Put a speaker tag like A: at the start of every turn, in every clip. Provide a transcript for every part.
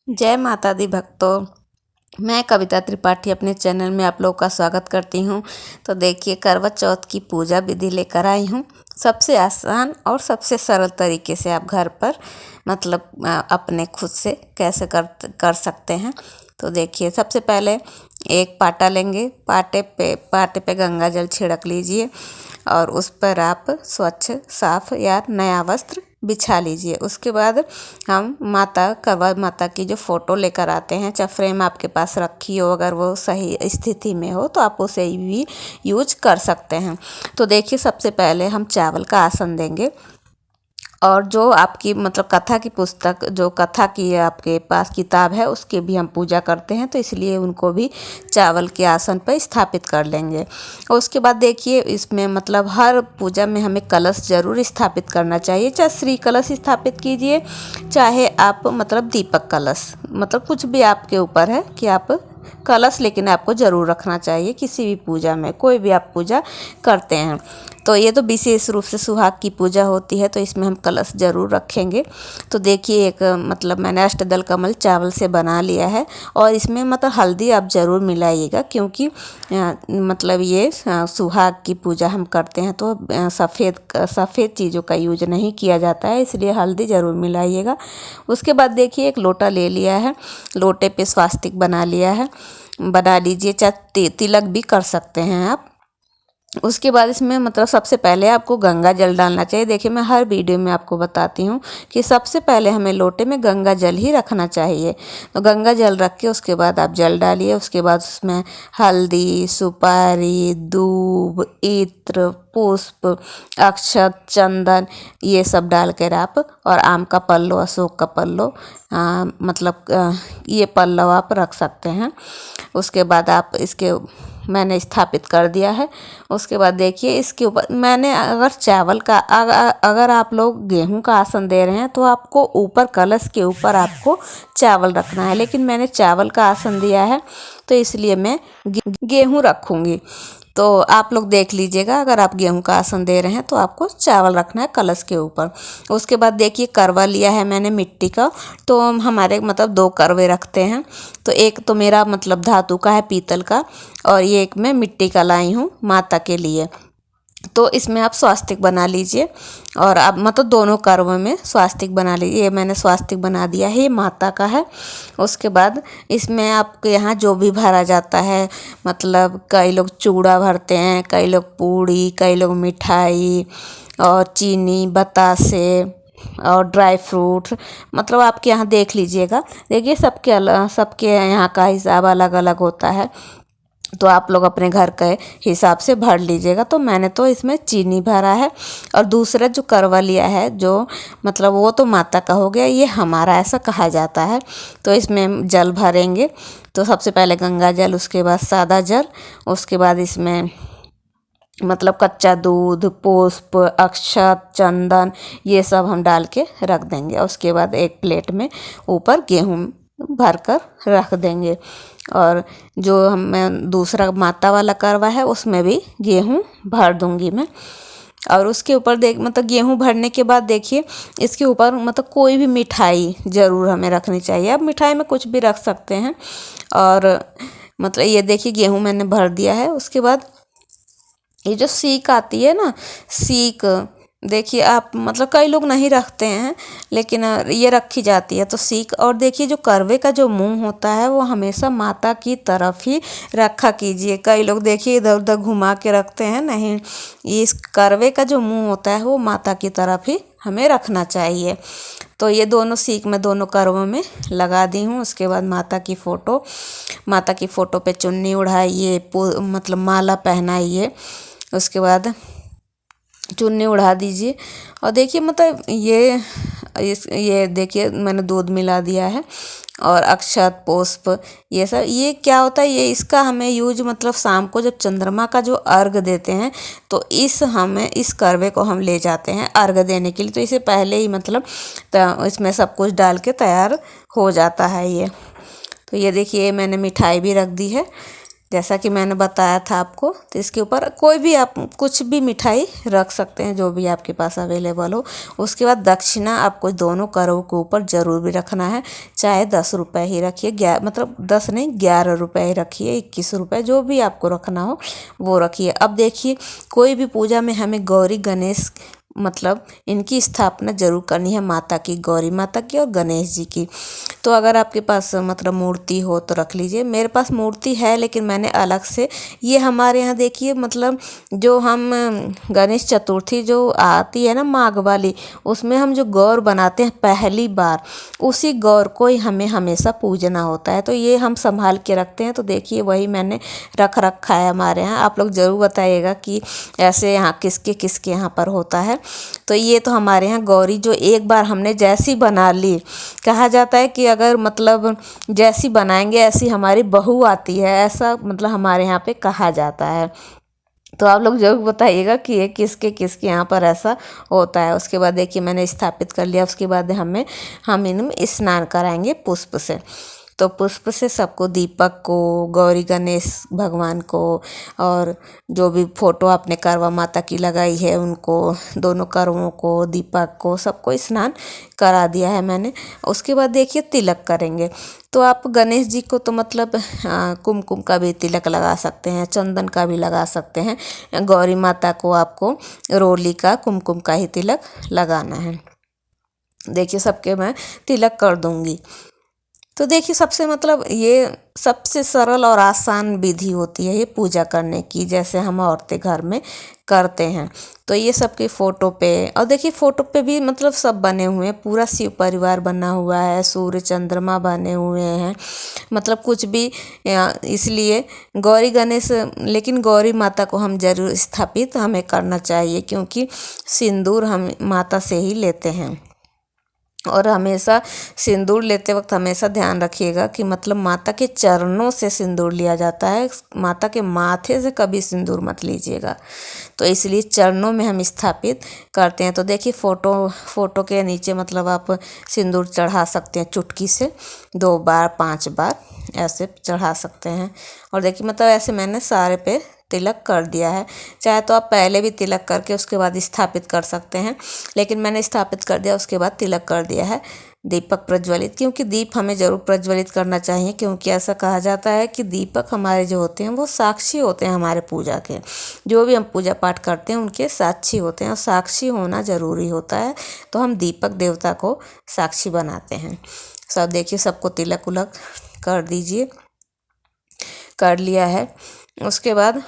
A: जय माता दी भक्तों। मैं कविता त्रिपाठी अपने चैनल में आप लोगों का स्वागत करती हूँ। तो देखिए, करवा चौथ की पूजा विधि लेकर आई हूँ। सबसे आसान और सबसे सरल तरीके से आप घर पर अपने खुद से कैसे कर सकते हैं। तो देखिए, सबसे पहले एक पाटा लेंगे। पाटे पे गंगा जल छिड़क लीजिए और उस पर आप स्वच्छ साफ या नया वस्त्र बिछा लीजिए। उसके बाद हम करवा माता की जो फ़ोटो लेकर आते हैं, चाहे फ्रेम आपके पास रखी हो, अगर वो सही स्थिति में हो तो आप उसे भी यूज कर सकते हैं। तो देखिए, सबसे पहले हम चावल का आसन देंगे और जो आपकी कथा की पुस्तक, जो कथा की आपके पास किताब है, उसकी भी हम पूजा करते हैं, तो इसलिए उनको भी चावल के आसन पर स्थापित कर लेंगे। और उसके बाद देखिए, इसमें हर पूजा में हमें कलश जरूर स्थापित करना चाहिए। चाहे श्री कलश स्थापित कीजिए, चाहे आप दीपक कलश, कुछ भी आपके ऊपर है कि आप कलश, लेकिन आपको ज़रूर रखना चाहिए किसी भी पूजा में, कोई भी आप पूजा करते हैं। तो ये तो विशेष रूप से सुहाग की पूजा होती है, तो इसमें हम कलश ज़रूर रखेंगे। तो देखिए, एक मैंने अष्टदल कमल चावल से बना लिया है और इसमें हल्दी आप ज़रूर मिलाइएगा, क्योंकि ये सुहाग की पूजा हम करते हैं तो सफ़ेद चीज़ों का यूज नहीं किया जाता है, इसलिए हल्दी ज़रूर मिलाइएगा। उसके बाद देखिए, एक लोटा ले लिया है, लोटे पे स्वास्तिक बना लिया है, बना लीजिए, चाहे तिलक भी कर सकते हैं आप। उसके बाद इसमें सबसे पहले आपको गंगा जल डालना चाहिए। देखिए, मैं हर वीडियो में आपको बताती हूँ कि सबसे पहले हमें लोटे में गंगा जल ही रखना चाहिए। तो गंगा जल रख के उसके बाद आप जल डालिए। उसके बाद उसमें हल्दी, सुपारी, दूब, इत्र, पुष्प, अक्षत, चंदन, ये सब डाल कर आप, और आम का पल्लो, अशोक का पल्लो, ये पल्लव आप रख सकते हैं। उसके बाद आप इसके मैंने स्थापित कर दिया है। उसके बाद देखिए, इसके ऊपर मैंने अगर आप लोग गेहूं का आसन दे रहे हैं तो आपको ऊपर कलश के ऊपर आपको चावल रखना है, लेकिन मैंने चावल का आसन दिया है तो इसलिए मैं गेहूं रखूँगी। तो आप लोग देख लीजिएगा, अगर आप गेहूं का आसन दे रहे हैं तो आपको चावल रखना है कलश के ऊपर। उसके बाद देखिए, करवा लिया है मैंने मिट्टी का, तो हमारे 2 करवे रखते हैं। तो एक तो मेरा धातु का है, पीतल का, और ये एक मैं मिट्टी का लाई हूँ माता के लिए। तो इसमें आप स्वास्तिक बना लीजिए और आप दोनों कर्वों में स्वास्तिक बना लीजिए। ये मैंने स्वास्तिक बना दिया है, ये माता का है। उसके बाद इसमें आपके यहाँ जो भी भरा जाता है, कई लोग चूड़ा भरते हैं, कई लोग पूड़ी, कई लोग मिठाई और चीनी, बतासे और ड्राई फ्रूट्स, आपके यहाँ देख लीजिएगा। देखिए, सबके यहाँ का हिसाब अलग अलग होता है, तो आप लोग अपने घर के हिसाब से भर लीजिएगा। तो मैंने तो इसमें चीनी भरा है, और दूसरा जो करवा लिया है, जो वो तो माता का हो गया, ये हमारा ऐसा कहा जाता है। तो इसमें जल भरेंगे। तो सबसे पहले गंगा जल, उसके बाद सादा जल, उसके बाद इसमें कच्चा दूध, पुष्प, अक्षत, चंदन, ये सब हम डाल के रख देंगे। उसके बाद एक प्लेट में ऊपर गेहूँ भर कर रख देंगे, और जो मैं दूसरा माता वाला करवा है उसमें भी गेहूँ भर दूंगी मैं। और उसके ऊपर गेहूँ भरने के बाद देखिए, इसके ऊपर कोई भी मिठाई ज़रूर हमें रखनी चाहिए। अब मिठाई में कुछ भी रख सकते हैं। और ये देखिए, गेहूँ मैंने भर दिया है। उसके बाद ये जो सीख आती है ना, सीख, देखिए आप कई लोग नहीं रखते हैं, लेकिन ये रखी जाती है तो सीख। और देखिए, जो करवे का जो मुंह होता है वो हमेशा माता की तरफ ही रखा कीजिए। कई लोग देखिए इधर उधर घुमा के रखते हैं, नहीं, इस करवे का जो मुंह होता है वो माता की तरफ ही हमें रखना चाहिए। तो ये दोनों सीख मैं दोनों करवों में लगा दी हूँ। उसके बाद माता की फ़ोटो पे चुन्नी उड़ाइए, माला पहनाइए। उसके बाद चुन्नी उड़ा दीजिए, और देखिए ये देखिए, मैंने दूध मिला दिया है, और अक्षत, पुष्प, ये सब, ये क्या होता है, ये इसका हमें यूज शाम को जब चंद्रमा का जो अर्घ देते हैं, तो इस करवे को हम ले जाते हैं अर्घ देने के लिए। तो इसे पहले ही इसमें सब कुछ डाल के तैयार हो जाता है ये। तो ये देखिए, मैंने मिठाई भी रख दी है। जैसा कि मैंने बताया था आपको। तो इसके ऊपर कोई भी आप कुछ भी मिठाई रख सकते हैं, जो भी आपके पास अवेलेबल हो। उसके बाद दक्षिणा आपको दोनों करों के ऊपर ज़रूर भी रखना है, चाहे 10 रुपये ही रखिए, मतलब 10 नहीं 11 रुपये ही रखिए, 21 रुपये जो भी आपको रखना हो वो रखिए। अब देखिए, कोई भी पूजा में हमें गौरी गणेश मतलब इनकी स्थापना जरूर करनी है, माता की, गौरी माता की और गणेश जी की। तो अगर आपके पास मतलब मूर्ति हो तो रख लीजिए। मेरे पास मूर्ति है, लेकिन मैंने अलग से, ये हमारे यहाँ देखिए मतलब जो हम गणेश चतुर्थी जो आती है ना माघ वाली, उसमें हम जो गौर बनाते हैं पहली बार, उसी गौर को ही हमें हमेशा पूजना होता है। तो ये हम संभाल के रखते हैं। तो देखिए वही मैंने रख रखा है हमारे यहाँ। आप लोग ज़रूर बताइएगा कि ऐसे यहाँ किसके किसके यहाँ पर होता है। तो ये तो हमारे यहाँ गौरी जो एक बार हमने जैसी बना ली, कहा जाता है कि अगर मतलब जैसी बनाएंगे ऐसी हमारी बहू आती है, ऐसा मतलब हमारे यहाँ पे कहा जाता है। तो आप लोग जरूर बताइएगा कि ये किसके किसके यहाँ पर ऐसा होता है। उसके बाद देखिए मैंने स्थापित कर लिया। उसके बाद हम इनमें स्नान कराएंगे पुष्प से। तो पुष्प से सबको, दीपक को, गौरी गणेश भगवान को, और जो भी फोटो आपने करवा माता की लगाई है उनको, दोनों करवों को, दीपक को, सबको स्नान करा दिया है मैंने। उसके बाद देखिए तिलक करेंगे। तो आप गणेश जी को तो मतलब कुमकुम का भी तिलक लगा सकते हैं, चंदन का भी लगा सकते हैं। गौरी माता को आपको रोली का, कुमकुम का ही तिलक लगाना है। देखिए सबके मैं तिलक कर दूंगी। तो देखिए सबसे मतलब ये सबसे सरल और आसान विधि होती है ये पूजा करने की, जैसे हम औरतें घर में करते हैं। तो ये सबके फ़ोटो पे, और देखिए फ़ोटो पे भी मतलब सब बने हुए हैं, पूरा शिव परिवार बना हुआ है, सूर्य चंद्रमा बने हुए हैं, मतलब कुछ भी। इसलिए गौरी गणेश, लेकिन गौरी माता को हम जरूर स्थापित हमें करना चाहिए, क्योंकि सिंदूर हम माता से ही लेते हैं। और हमेशा सिंदूर लेते वक्त हमेशा ध्यान रखिएगा कि मतलब माता के चरणों से सिंदूर लिया जाता है, माता के माथे से कभी सिंदूर मत लीजिएगा। तो इसलिए चरणों में हम स्थापित करते हैं। तो देखिए फ़ोटो के नीचे मतलब आप सिंदूर चढ़ा सकते हैं, चुटकी से 2 बार 5 बार ऐसे चढ़ा सकते हैं। और देखिए मतलब ऐसे मैंने सारे पे तिलक कर दिया है। चाहे तो आप पहले भी तिलक करके उसके बाद स्थापित कर सकते हैं, लेकिन मैंने स्थापित कर दिया उसके बाद तिलक कर दिया है। दीपक प्रज्वलित, क्योंकि दीप हमें ज़रूर प्रज्वलित करना चाहिए, क्योंकि ऐसा कहा जाता है कि दीपक हमारे जो होते हैं वो साक्षी होते हैं हमारे पूजा के। जो भी हम पूजा पाठ करते हैं उनके साक्षी होते हैं, और साक्षी होना ज़रूरी होता है। तो हम दीपक देवता को साक्षी बनाते हैं। सब देखिए सबको तिलक उलक कर दीजिए, कर लिया है। उसके बाद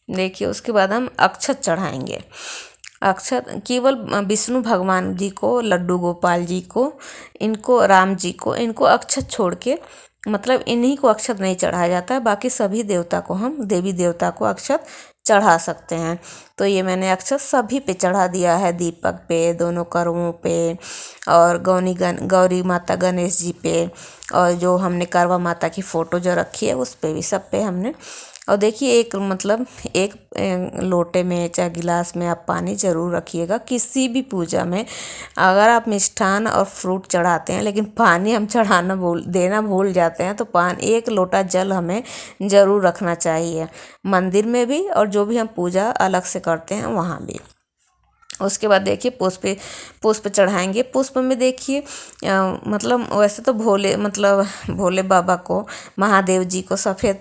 A: देखिए उसके बाद हम अक्षत चढ़ाएंगे। अक्षत केवल विष्णु भगवान जी को, लड्डू गोपाल जी को, इनको, राम जी को, इनको अक्षत छोड़ के मतलब इन्हीं को अक्षत नहीं चढ़ाया जाता है। बाकी सभी देवता को, हम देवी देवता को अक्षत चढ़ा सकते हैं। तो ये मैंने अक्षत सभी पे चढ़ा दिया है, दीपक पे, दोनों करवों पे, और गौरी माता गणेश जी पे, और जो हमने करवा माता की फ़ोटो जो रखी है उस पे भी, सब पे हमने। और देखिए एक मतलब एक लोटे में चाहे गिलास में आप पानी ज़रूर रखिएगा किसी भी पूजा में। अगर आप मिष्ठान और फ्रूट चढ़ाते हैं लेकिन पानी हम देना भूल जाते हैं, तो एक लोटा जल हमें ज़रूर रखना चाहिए, मंदिर में भी और जो भी हम पूजा अलग से करते हैं वहाँ भी। उसके बाद देखिए पुष्प चढ़ाएंगे। पुष्प में देखिए मतलब वैसे तो भोले बाबा को, महादेव जी को सफ़ेद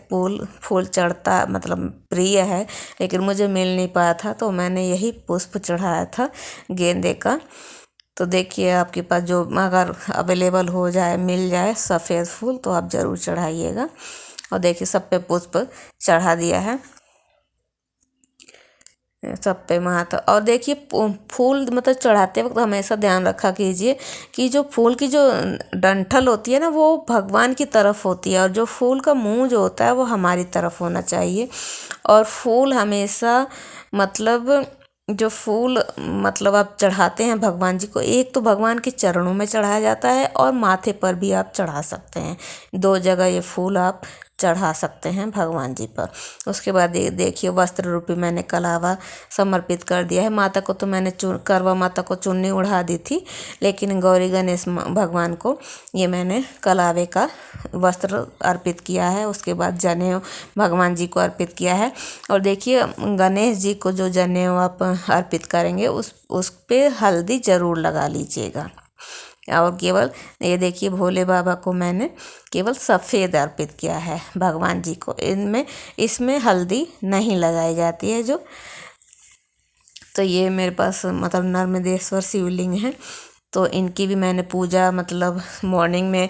A: फूल चढ़ता मतलब प्रिय है, लेकिन मुझे मिल नहीं पाया था तो मैंने यही पुष्प चढ़ाया था गेंदे का। तो देखिए आपके पास जो अगर अवेलेबल हो जाए, मिल जाए सफ़ेद फूल, तो आप ज़रूर चढ़ाइएगा। और देखिए सब पे पुष्प चढ़ा दिया है, सब पे माता। और देखिए फूल मतलब चढ़ाते वक्त हमेशा ध्यान रखा कीजिए कि जो फूल की जो डंठल होती है ना वो भगवान की तरफ होती है, और जो फूल का मुंह जो होता है वो हमारी तरफ होना चाहिए। और फूल हमेशा मतलब जो फूल मतलब आप चढ़ाते हैं भगवान जी को, एक तो भगवान के चरणों में चढ़ाया जाता है और माथे पर भी आप चढ़ा सकते हैं। 2 जगह ये फूल आप चढ़ा सकते हैं भगवान जी पर। उसके बाद ये देखिए वस्त्र रूपी मैंने कलावा समर्पित कर दिया है। माता को तो मैंने करवा माता को चुन्नी उड़ा दी थी, लेकिन गौरी गणेश भगवान को ये मैंने कलावे का वस्त्र अर्पित किया है। उसके बाद जनेऊ भगवान जी को अर्पित किया है। और देखिए गणेश जी को जो जनेऊ आप अर्पित करेंगे उस पे हल्दी ज़रूर लगा लीजिएगा। और केवल ये देखिए भोले बाबा को मैंने केवल सफ़ेद अर्पित किया है भगवान जी को। इसमें हल्दी नहीं लगाई जाती है जो। तो ये मेरे पास मतलब नर्मदेश्वर शिवलिंग है, तो इनकी भी मैंने पूजा मतलब मॉर्निंग में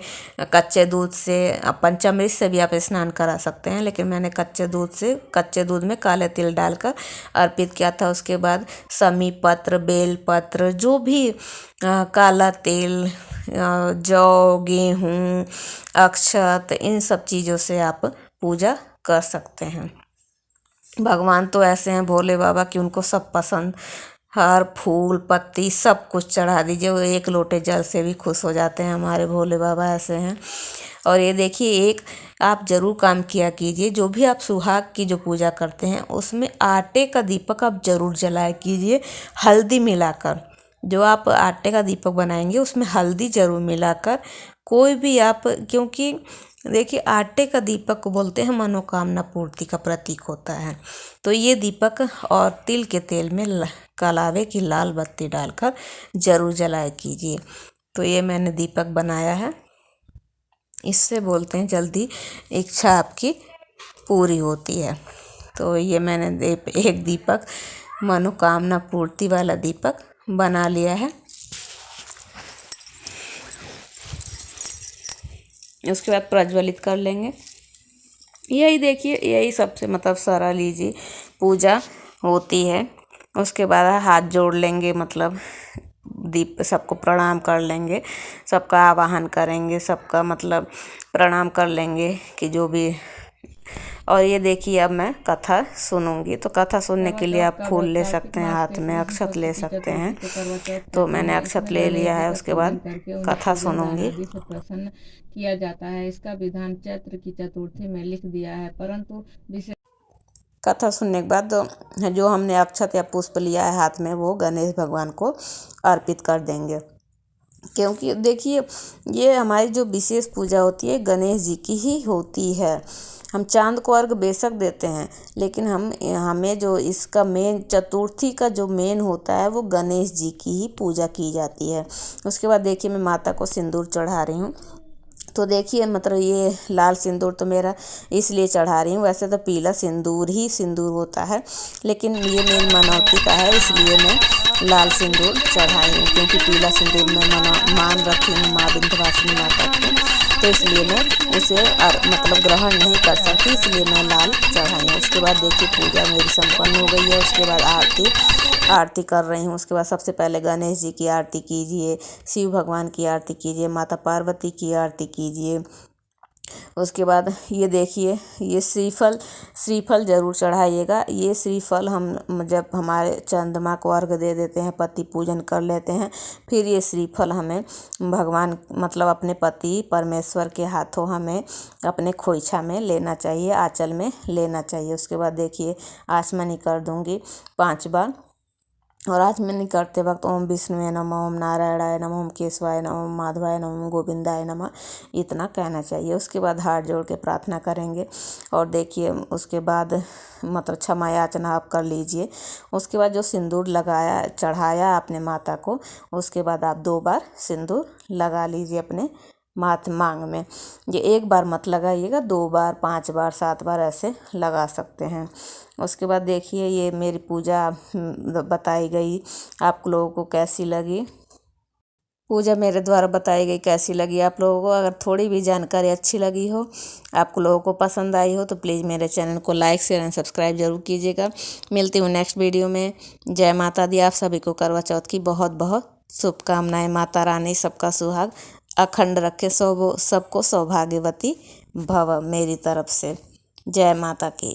A: कच्चे दूध से, पंचामृत से भी आप स्नान करा सकते हैं, लेकिन मैंने कच्चे दूध में काले तिल डालकर अर्पित किया था। उसके बाद समी पत्र, बेल पत्र, जो भी काला तिल, जौ, गेहूँ, अक्षत, इन सब चीज़ों से आप पूजा कर सकते हैं। भगवान तो ऐसे हैं भोले बाबा कि उनको सब पसंद, हार फूल पत्ती सब कुछ चढ़ा दीजिए, वो एक लोटे जल से भी खुश हो जाते हैं। हमारे भोले बाबा ऐसे हैं। और ये देखिए एक आप ज़रूर काम किया कीजिए, जो भी आप सुहाग की जो पूजा करते हैं उसमें आटे का दीपक आप ज़रूर जलाया कीजिए हल्दी मिलाकर। जो आप आटे का दीपक बनाएंगे उसमें हल्दी ज़रूर मिलाकर, कोई भी आप, क्योंकि देखिए आटे का दीपक को बोलते हैं मनोकामना पूर्ति का प्रतीक होता है। तो ये दीपक और तिल के तेल में कलावे की लाल बत्ती डालकर ज़रूर जलाया कीजिए। तो ये मैंने दीपक बनाया है, इससे बोलते हैं जल्दी इच्छा आपकी पूरी होती है। तो ये मैंने एक दीपक मनोकामना पूर्ति वाला दीपक बना लिया है। उसके बाद प्रज्वलित कर लेंगे। यही देखिए यही सबसे मतलब सरल लीजिए पूजा होती है। उसके बाद हाथ जोड़ लेंगे, मतलब दीप सबको प्रणाम कर लेंगे, सबका आवाहन करेंगे, सबका मतलब प्रणाम कर लेंगे कि जो भी। और ये देखिए अब मैं कथा सुनूंगी, तो कथा सुनने के लिए आप फूल ले सकते हैं, हाथ में अक्षत ले सकते हैं। तो मैंने अक्षत ले लिया है। उसके बाद कथा सुनूंगी।
B: प्रसन्न किया जाता है। इसका विधान चैत्र की चतुर्थी में लिख दिया है, परंतु
A: कथा सुनने के बाद जो हमने अक्षत या पुष्प लिया है हाथ में वो गणेश भगवान को अर्पित कर देंगे। क्योंकि देखिए ये हमारी जो विशेष पूजा होती है गणेश जी की ही होती है। हम चांद को अर्घ बेशक देते हैं, लेकिन हमें जो इसका मेन चतुर्थी का जो मेन होता है वो गणेश जी की ही पूजा की जाती है। उसके बाद देखिए मैं माता को सिंदूर चढ़ा रही हूँ। तो देखिए मतलब ये लाल सिंदूर तो मेरा इसलिए चढ़ा रही हूँ, वैसे तो पीला सिंदूर ही सिंदूर होता है, लेकिन ये मेरी मनौती का है इसलिए मैं लाल सिंदूर चढ़ाई हूँ। क्योंकि पीला सिंदूर मैं मान रखी हूँ माँ विंध्यवासिनी माता को, तो इसलिए मैं उसे मतलब ग्रहण नहीं कर सकती, इसलिए मैं लाल चढ़ाई हूँ। उसके बाद देखिए पूजा मेरी संपन्न हो गई है। उसके बाद आरती कर रही हूँ। उसके बाद सबसे पहले गणेश जी की आरती कीजिए, शिव भगवान की आरती कीजिए, माता पार्वती की आरती कीजिए। उसके बाद ये देखिए ये श्रीफल ज़रूर चढ़ाइएगा। ये श्रीफल हम जब हमारे चंद्रमा को अर्घ दे देते हैं, पति पूजन कर लेते हैं, फिर ये श्रीफल हमें भगवान मतलब अपने पति परमेश्वर के हाथों हमें अपने खोइछा में लेना चाहिए, आंचल में लेना चाहिए। उसके बाद देखिए आचमनी कर दूँगी 5 बार। और आचमनी करते वक्त ओम विष्णुवे नमः, ओम नारायणाय नमः, ओम केशवाय नमः, ओम माधवाय नमः, ओम गोविंदाय नमः, इतना कहना चाहिए। उसके बाद हाथ जोड़ के प्रार्थना करेंगे। और देखिए उसके बाद मतलब क्षमा याचना आप कर लीजिए। उसके बाद जो सिंदूर लगाया चढ़ाया आपने माता को, उसके बाद आप 2 बार सिंदूर लगा लीजिए अपने मांग में। ये 1 बार मत लगाइएगा, 2 बार, 5 बार, 7 बार ऐसे लगा सकते हैं। उसके बाद देखिए ये मेरी पूजा बताई गई, आप लोगों को कैसी लगी, पूजा मेरे द्वारा बताई गई कैसी लगी आप लोगों को। अगर थोड़ी भी जानकारी अच्छी लगी हो, आप लोगों को पसंद आई हो, तो प्लीज़ मेरे चैनल को लाइक शेयर एंड सब्सक्राइब जरूर कीजिएगा। मिलती हूँ नेक्स्ट वीडियो में। जय माता दी। आप सभी को करवा चौथ की बहुत बहुत शुभकामनाएं। माता रानी सबका सुहाग अखंड रखे, सबको सौभाग्यवती भव मेरी तरफ से। जय माता की।